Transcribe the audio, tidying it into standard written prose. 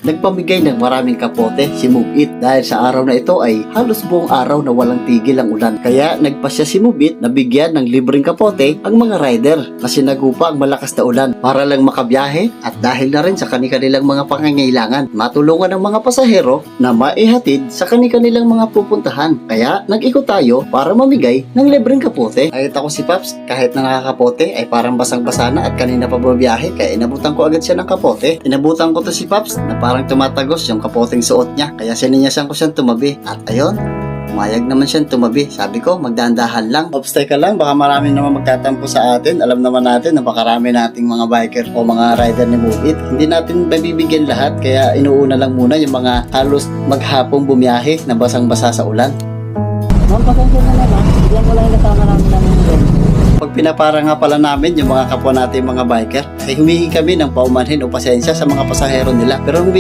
nagpamigay ng maraming kapote si Move It dahil sa araw na ito ay halos buong araw na walang tigil ang ulan. Kaya nagpasya si Move It na bigyan ng libreng kapote ang mga rider na sinagupa ang malakas na ulan para lang makabiyahe at dahil na rin sa kanilang mga pangangailangan, matulungan ang mga pasahero na maihatid sa kanilang mga pupuntahan. Kaya nag-ikot tayo para mamigay ng libreng kapote. Nakita ko si Paps kahit na nakakapote ay parang basang-basa na at kanina pa babiyahe kaya inabutan ko agad siya ng kapote. Inabutan ko to si Paps na parang tumatagos yung kapoteng suot niya kaya sininyasan ko siyang tumabi at ayun, umayag naman siyang tumabi. Sabi ko, magdahan-dahan lang. Obstacle lang, baka marami naman magtatampo sa atin. Alam naman natin na baka marami nating mga biker o mga rider ni Move It. Hindi natin mabibigyan lahat, kaya inuuna lang muna yung mga halos maghapong bumiyahe na basang-basa sa ulan. Ma'am, pasensya na naman. Bigyan ko lang yung kasama namin doon. Pag pinapara nga pala namin yung mga kapwa natin mga biker, ay humihingi kami ng paumanhin o pasensya sa mga pasahero nila. Pero